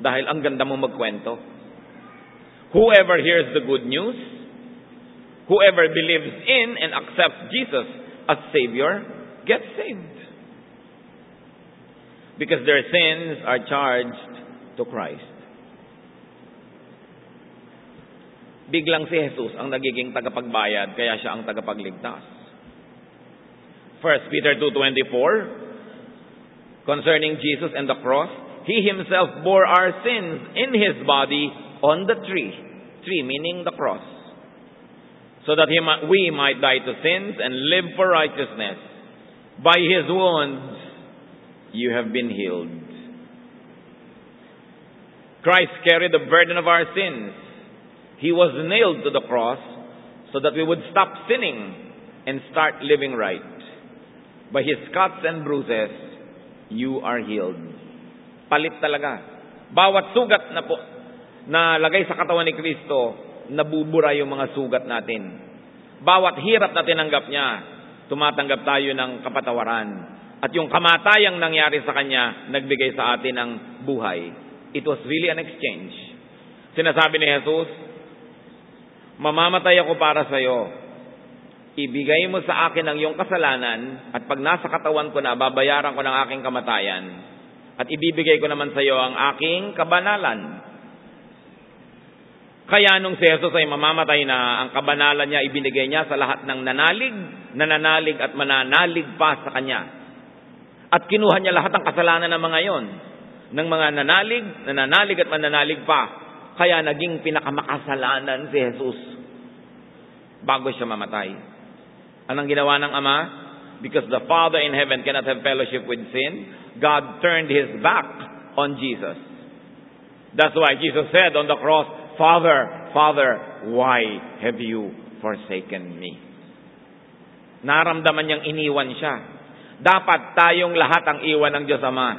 Dahil ang ganda mo magkwento. Whoever hears the good news, whoever believes in and accepts Jesus as Savior, gets saved. Because their sins are charged to Christ. Biglang si Jesus ang nagiging tagapagbayad, kaya siya ang tagapagligtas. 1 Peter 2:24, concerning Jesus and the cross, He Himself bore our sins in His body on the tree. Tree meaning the cross. So that we might die to sins and live for righteousness. By His wounds, you have been healed. Christ carried the burden of our sins. He was nailed to the cross so that we would stop sinning and start living right. By His cuts and bruises, you are healed. Palit talaga. Bawat sugat na lagay sa katawan ni Kristo, nabubura yung mga sugat natin. Bawat hirap na tinanggap niya, tumatanggap tayo ng kapatawaran. At yung kamatayang nangyari sa Kanya, nagbigay sa atin ng buhay. It was really an exchange. Sinasabi ni Jesus, mamamatay ako para sa iyo. Ibigay mo sa akin ang iyong kasalanan, at pag nasa katawan ko na, babayaran ko ng aking kamatayan. At ibibigay ko naman sa iyo ang aking kabanalan. Kaya nung si Jesus ay mamamatay na, ang kabanalan niya ibinigay niya sa lahat ng nananalig at mananalig pa sa Kanya. At kinuha niya lahat ng kasalanan ng mga yon, ng mga nananalig at mananalig pa. Kaya naging pinakamakasalanan si Jesus bago siya mamatay. Anong ginawa ng Ama? Because the Father in heaven cannot have fellowship with sin, God turned His back on Jesus. That's why Jesus said on the cross, Father, Father, why have you forsaken me? Naramdaman niyang iniwan siya. Dapat tayong lahat ang iwan ng Diyos Ama.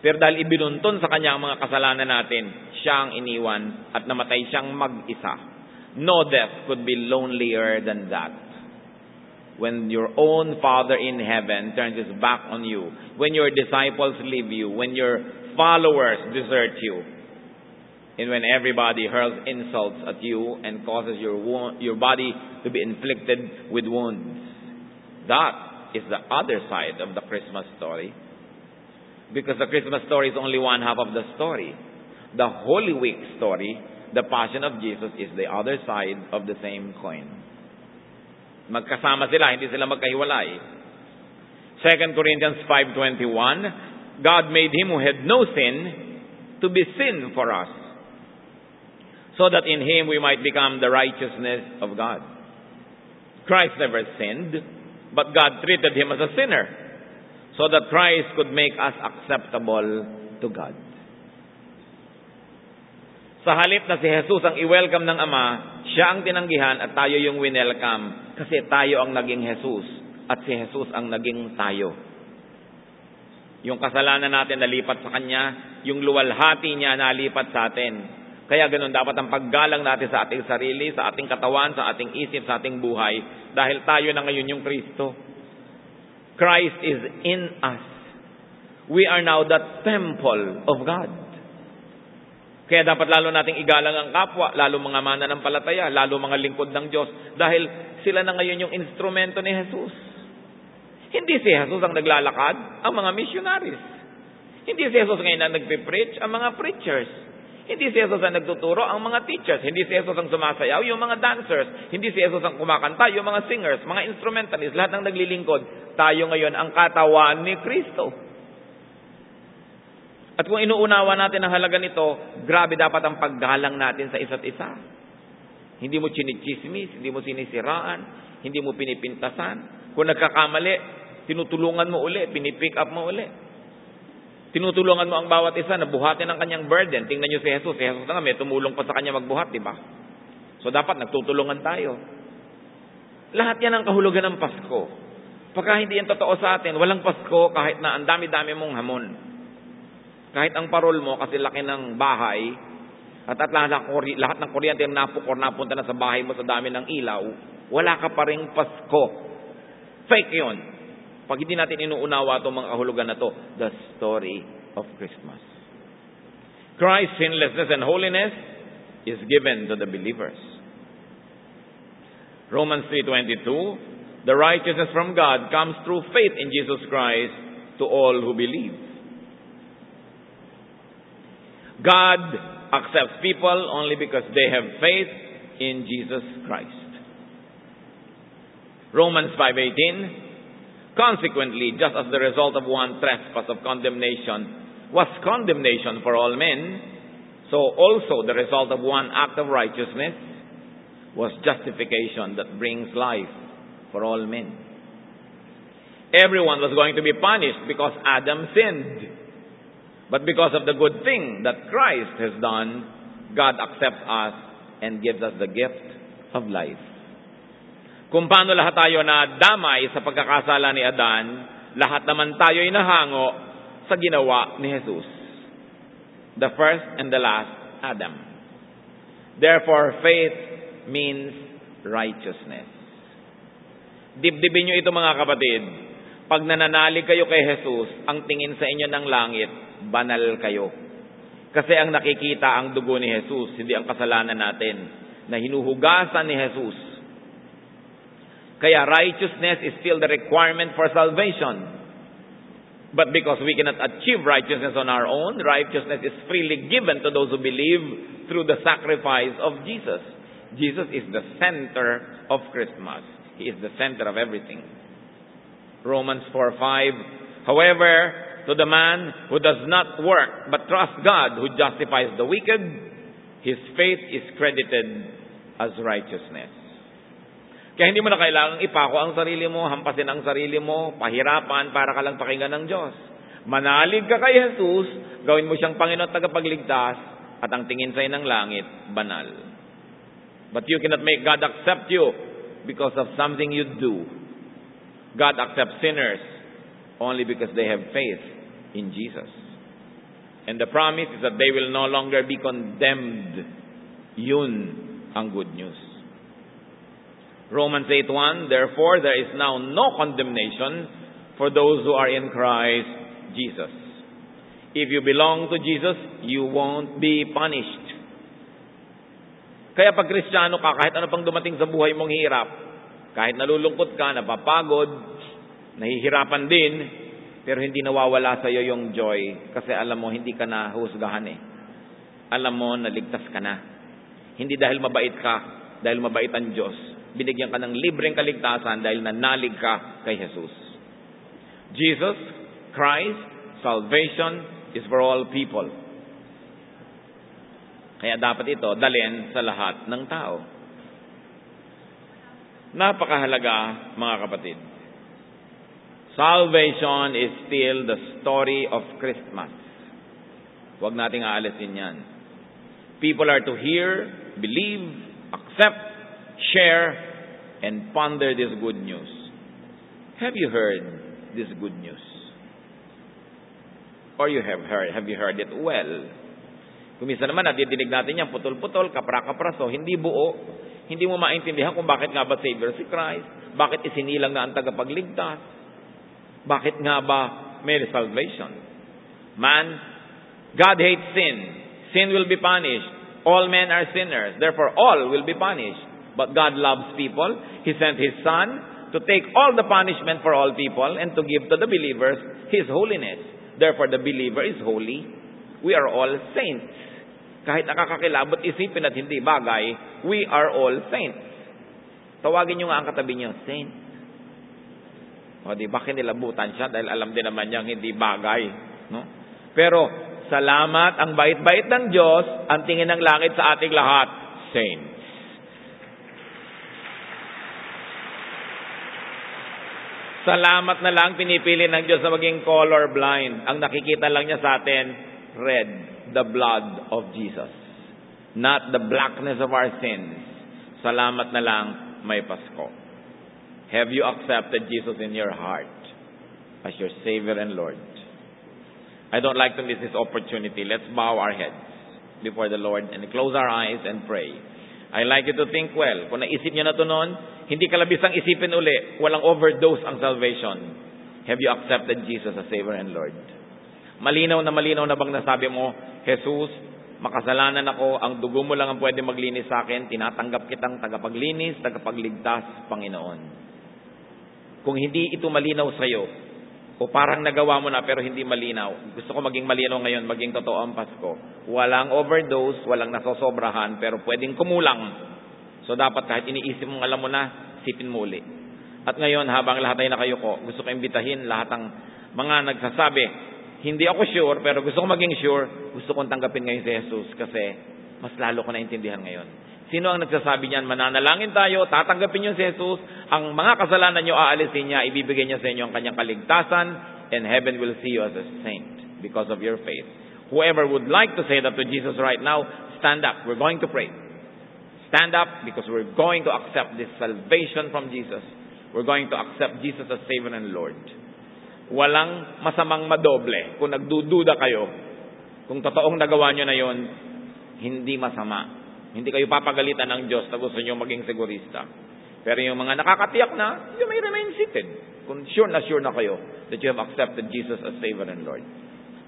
Pero dahil ibinuntun sa Kanya ang mga kasalanan natin, siya ang iniwan at namatay siyang mag-isa. No death could be lonelier than that. When your own Father in heaven turns His back on you, when your disciples leave you, when your followers desert you, and when everybody hurls insults at you and causes your body to be inflicted with wounds. That is the other side of the Christmas story. Because the Christmas story is only one half of the story. The Holy Week story, the Passion of Jesus, is the other side of the same coin. Magkasama sila, hindi sila magkahiwalay. 2 Corinthians 5:21, God made Him who had no sin to be sin for us, so that in Him we might become the righteousness of God. Christ never sinned, but God treated Him as a sinner, so that Christ could make us acceptable to God. Sa halip na si Jesus ang i-welcome ng Ama, siya ang tinanggihan at tayo yung winelcome, kasi tayo ang naging Jesus at si Jesus ang naging tayo. Yung kasalanan natin nalipat sa Kanya, yung luwalhati niya nalipat sa atin. Kaya ganun dapat ang paggalang natin sa ating sarili, sa ating katawan, sa ating isip, sa ating buhay. Dahil tayo na ngayon yung Kristo. Christ is in us. We are now the temple of God. Kaya dapat lalo nating igalang ang kapwa, lalo mga mananampalataya, lalo mga lingkod ng Diyos. Dahil sila na ngayon yung instrumento ni Jesus. Hindi si Jesus ang naglalakad, ang mga missionaries. Hindi si Jesus ngayon ang nagpipreach, ang mga preachers. Hindi si Jesus ang nagtuturo, ang mga teachers. Hindi si Jesus ang sumasayaw, yung mga dancers. Hindi si Jesus ang kumakanta, yung mga singers, mga instrumentalists, lahat ng naglilingkod. Tayo ngayon ang katawan ni Kristo. At kung inuunawa natin ang halaga nito, grabe dapat ang paggalang natin sa isa't isa. Hindi mo chinichismis, hindi mo sinisiraan, hindi mo pinipintasan. Kung nagkakamali, tinutulungan mo uli, pinipick up mo uli. Tinutulungan mo ang bawat isa na buhatin ang kanyang burden. Tingnan nyo si Jesus. Si Jesus na nga, may tumulong pa sa kanya magbuhat, di ba? So dapat nagtutulungan tayo. Lahat yan ang kahulugan ng Pasko. Pagka hindi yan totoo sa atin, walang Pasko kahit na ang dami-dami mong hamon. Kahit ang parol mo, kasi laki ng bahay, at lahat ng kuryente ang napunta na sa bahay mo sa dami ng ilaw, wala ka pa ring Pasko. Fake yun. Pag hindi natin inuunawa itong mga kahulugan na to, the story of Christmas. Christ's sinlessness and holiness is given to the believers. Romans 3:22, the righteousness from God comes through faith in Jesus Christ to all who believe. God accepts people only because they have faith in Jesus Christ. Romans 5:18, consequently, just as the result of one trespass of condemnation was condemnation for all men, so also the result of one act of righteousness was justification that brings life for all men. Everyone was going to be punished because Adam sinned. But because of the good thing that Christ has done, God accepts us and gives us the gift of life. Kung paano lahat tayo na damay sa pagkakasala ni Adan, lahat naman tayo ay nahango sa ginawa ni Jesus. The first and the last Adam. Therefore, faith means righteousness. Dibdibin nyo ito mga kapatid. Pag nananalig kayo kay Jesus, ang tingin sa inyo ng langit, banal kayo. Kasi ang nakikita ang dugo ni Jesus, hindi ang kasalanan natin, na hinuhugasan ni Jesus. Kaya righteousness is still the requirement for salvation. But because we cannot achieve righteousness on our own, righteousness is freely given to those who believe through the sacrifice of Jesus. Jesus is the center of Christmas. He is the center of everything. Romans 4:5, however, to the man who does not work but trusts God who justifies the wicked, his faith is credited as righteousness. Kaya hindi mo na kailangang ipako ang sarili mo, hampasin ang sarili mo, pahirapan para ka lang pakinggan ng Diyos. Manalig ka kay Jesus, gawin mo siyang Panginoon at tagapagligtas, at ang tingin sa'yo ng langit, banal. But you cannot make God accept you because of something you do. God accepts sinners only because they have faith in Jesus. And the promise is that they will no longer be condemned. Yun ang good news. Romans 8:1, therefore there is now no condemnation for those who are in Christ Jesus. If you belong to Jesus, you won't be punished. Kaya pag Kristiyano ka, kahit ano pang dumating sa buhay mong hirap, kahit nalulungkot ka, napapagod, nahihirapan din, pero hindi nawawala sa iyo yung joy kasi alam mo hindi ka na husgahan eh. Alam mo naligtas ka na. Hindi dahil mabait ka, dahil mabait ang Diyos. Binigyan ka ng libreng kaligtasan dahil nanalig ka kay Jesus. Jesus Christ, salvation is for all people. Kaya dapat ito dalhin sa lahat ng tao. Napakahalaga, mga kapatid. Salvation is still the story of Christmas. Huwag nating aalisin yan. People are to hear, believe, accept, share, and ponder this good news. Have you heard this good news? Or have you heard it well? Kung minsan naman, nadidinig natin yan, putol-putol, kapra-kapraso, hindi buo. Hindi mo maintindihan kung bakit nga ba Savior si Christ, bakit isinilang na ang tagapagligtas, bakit nga ba may salvation. God hates sin. Sin will be punished. All men are sinners. Therefore, all will be punished. But God loves people. He sent His Son to take all the punishment for all people and to give to the believers His holiness. Therefore, the believer is holy. We are all saints. Kahit nakakakilabot isipin at hindi bagay, we are all saints. Tawagin nyo nga ang katabi nyo, saint. O di ba kinilabutan siya dahil alam din naman niyang hindi bagay. No? Pero, salamat, ang bait-bait ng Diyos, ang tingin ng langit sa ating lahat, saints. Salamat na lang, pinipili ng Diyos na maging color blind. Ang nakikita lang niya sa atin, red. The blood of Jesus. Not the blackness of our sins. Salamat na lang, may Pasko. Have you accepted Jesus in your heart as your Savior and Lord? I don't like to miss this opportunity. Let's bow our heads before the Lord and close our eyes and pray. I like you to think well. Kung naisip niyo na ito noon, hindi kalabisang isipin uli. Walang overdose ang salvation. Have you accepted Jesus as Savior and Lord? Malinaw na bang nasabi mo, Jesus, makasalanan ako, ang dugo mo lang ang pwede maglinis sa akin, tinatanggap kitang tagapaglinis, tagapagligtas, Panginoon. Kung hindi ito malinaw sa iyo, o parang nagawa mo na pero hindi malinaw, gusto ko maging malinaw ngayon, maging totoo ang Pasko. Walang overdose, walang nasosobrahan, pero pwedeng kumulang. So dapat kahit iniisip mong alam mo na, sipin mo uli. At ngayon, habang lahat ay nakayuko, gusto ko imbitahin lahat ng mga nagsasabi, hindi ako sure, pero gusto ko maging sure, gusto kong tanggapin ngayon si Jesus kasi mas lalo ko naintindihan ngayon. Sino ang nagsasabi niyan? Mananalangin tayo, tatanggapin niyo si Jesus, ang mga kasalanan niyo aalisin niya, ibibigay niya sa inyo ang kanyang kaligtasan, and heaven will see you as a saint because of your faith. Whoever would like to say that to Jesus right now, stand up. We're going to pray. Stand up because we're going to accept this salvation from Jesus. We're going to accept Jesus as Savior and Lord. Walang masamang madoble. Kung nagdududa kayo, kung totoong nagawa nyo na yon, hindi masama. Hindi kayo papagalitan ng Diyos na gusto nyo maging sigurista. Pero yung mga nakakatiyak na, you may remain seated. Kung sure na kayo that you have accepted Jesus as Savior and Lord.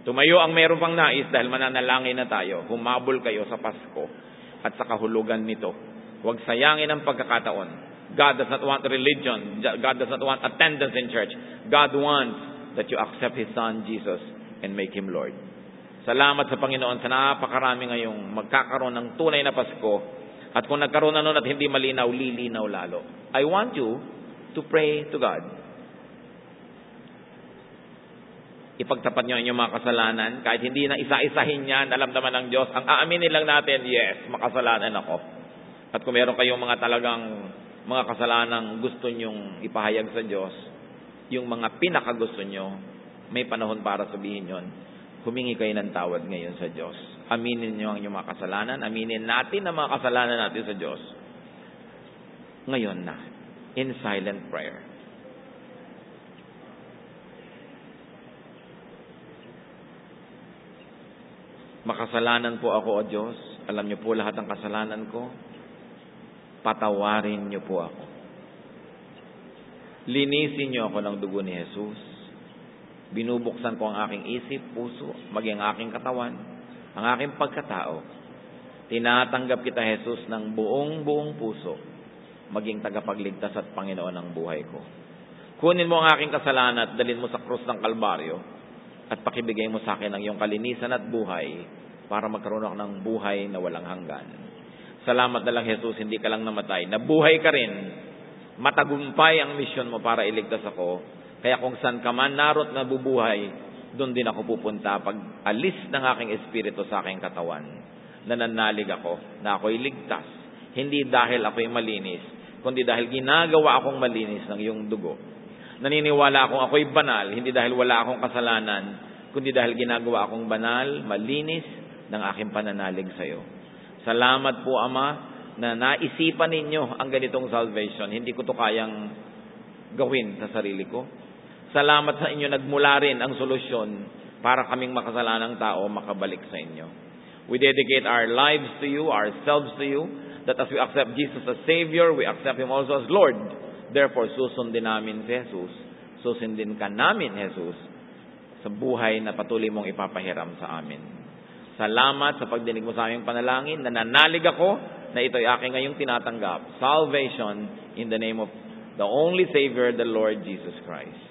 Tumayo ang meron pang nais dahil mananalangin na tayo. Humabol kayo sa Pasko at sa kahulugan nito. Huwag sayangin ang pagkakataon. God does not want religion. God does not want attendance in church. God wants that you accept His Son, Jesus, and make Him Lord. Salamat sa Panginoon sa napakarami ngayong magkakaroon ng tunay na Pasko. At kung nagkaroon na nun at hindi malinaw, lilinaw lalo. I want you to pray to God. Ipagtapat nyo ang inyong mga kasalanan. Kahit hindi na isa-isahin yan, alam naman ng Diyos. Ang aaminin lang natin, yes, makasalanan ako. At kung meron kayong mga talagang mga kasalanang gusto nyong ipahayag sa Diyos, yung mga pinakagusto nyo, may panahon para sabihin yon. Humingi kayo ng tawad ngayon sa Diyos. Aminin nyo ang inyong mga kasalanan. Aminin natin ang mga kasalanan natin sa Diyos. Ngayon na, in silent prayer. Makasalanan po ako, O Diyos. Alam niyo po lahat ng kasalanan ko. Patawarin niyo po ako. Linisin niyo ako ng dugo ni Jesus. Binubuksan ko ang aking isip, puso, maging aking katawan, ang aking pagkatao. Tinatanggap kita, Jesus, ng buong puso, maging tagapagligtas at Panginoon ng buhay ko. Kunin mo ang aking kasalanan at dalhin mo sa krus ng Kalbaryo at pakibigay mo sa akin ang iyong kalinisan at buhay para magkaroon ako ng buhay na walang hanggan. Salamat na lang, Jesus, hindi ka lang namatay. Nabuhay ka rin. Matagumpay ang misyon mo para iligtas ako. Kaya kung saan ka man narot na bubuhay, doon din ako pupunta pag alis ng aking espiritu sa aking katawan. Nananalig ako na ako'y ligtas. Hindi dahil ako'y malinis, kundi dahil ginagawa akong malinis ng iyong dugo. Naniniwala akong ako'y banal, hindi dahil wala akong kasalanan, kundi dahil ginagawa akong banal, malinis ng aking pananalig sa iyo. Salamat po, Ama, na naisipan ninyo ang ganitong salvation. Hindi ko to kayang gawin sa sarili ko. Salamat sa inyo, nagmula rin ang solusyon para kaming makasalanang tao makabalik sa inyo. We dedicate our lives to you, ourselves to you, that as we accept Jesus as Savior, we accept Him also as Lord. Therefore, susundin namin si Jesus. Susundin ka namin, Jesus, sa buhay na patuloy mong ipapahiram sa amin. Salamat sa pagdinig mo sa aming panalangin. Nananalig ako na ito'y aking ngayong tinatanggap. Salvation in the name of the only Savior, the Lord Jesus Christ.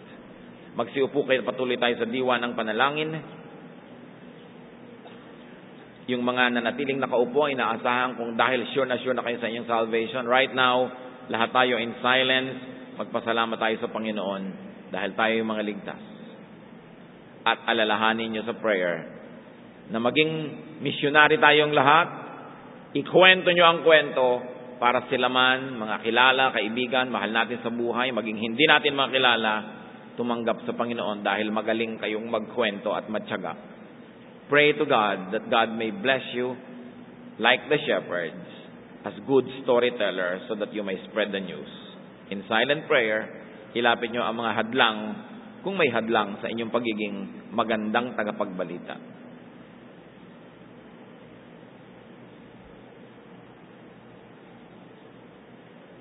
Magsiupo kayo, patuloy tayo sa diwa ng panalangin. Yung mga nanatiling nakaupo, inaasahan kung dahil sure na kayo sa inyong salvation. Right now, lahat tayo in silence, magpasalamat tayo sa Panginoon dahil tayo yung mga ligtas. At alalahanin nyo sa prayer na maging missionary tayong lahat, ikwento nyo ang kwento para sila man, mga kilala, kaibigan, mahal natin sa buhay, maging hindi natin mga kilala, tumanggap sa Panginoon dahil magaling kayong magkwento at matyaga. Pray to God that God may bless you like the shepherds as good storytellers so that you may spread the news. In silent prayer, ilapit nyo ang mga hadlang kung may hadlang sa inyong pagiging magandang tagapagbalita.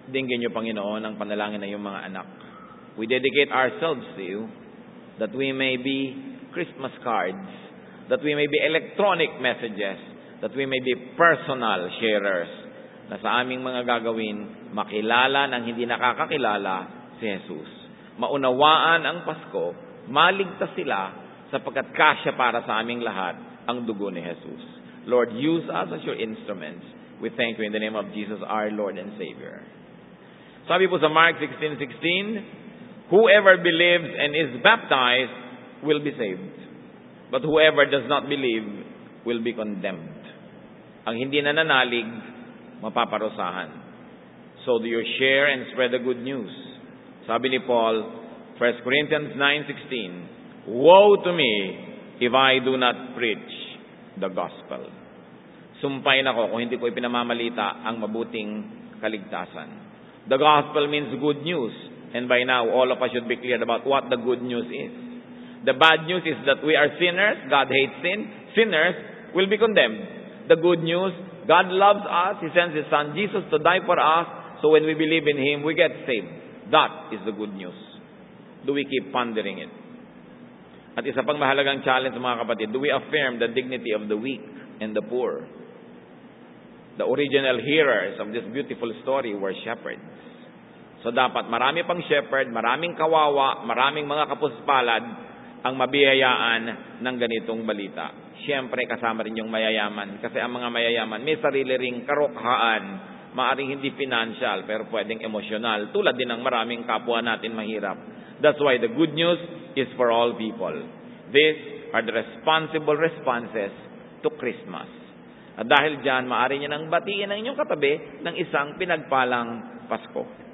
Dinggin nyo, Panginoon, ang panalangin ng iyong mga anak. We dedicate ourselves to you that we may be Christmas cards, that we may be electronic messages, that we may be personal sharers, na sa aming mga gagawin, makilala ng hindi nakakakilala si Jesus. Maunawaan ang Pasko, maligtas sila sapagkat kasya para sa aming lahat ang dugo ni Jesus. Lord, use us as your instruments. We thank you in the name of Jesus, our Lord and Savior. Sabi po sa Mark 16:16, whoever believes and is baptized will be saved, but whoever does not believe will be condemned. Ang hindi nananalig, mapaparusahan. So do you share and spread the good news. Sabi ni Paul, 1 Corinthians 9:16, woe to me if I do not preach the gospel. Sumpain ako kung hindi ko ipinamamalita ang mabuting kaligtasan. The gospel means good news. And by now, all of us should be clear about what the good news is. The bad news is that we are sinners. God hates sin. Sinners will be condemned. The good news, God loves us. He sends His Son Jesus to die for us. So when we believe in Him, we get saved. That is the good news. Do we keep pondering it? At isa pang mahalagang challenge, mga kapatid, do we affirm the dignity of the weak and the poor? The original hearers of this beautiful story were shepherds. So dapat marami pang shepherd, maraming kawawa, maraming mga kapuspalad ang mabiyayaan ng ganitong balita. Siyempre kasama rin yung mayayaman. Kasi ang mga mayayaman may sarili ring karokhaan, maaring hindi financial pero pwedeng emosyonal. Tulad din ng maraming kapwa natin mahirap. That's why the good news is for all people. These are the responsible responses to Christmas. At dahil dyan, maaari nyo nang batiin ang inyong katabi ng isang pinagpalang Pasko.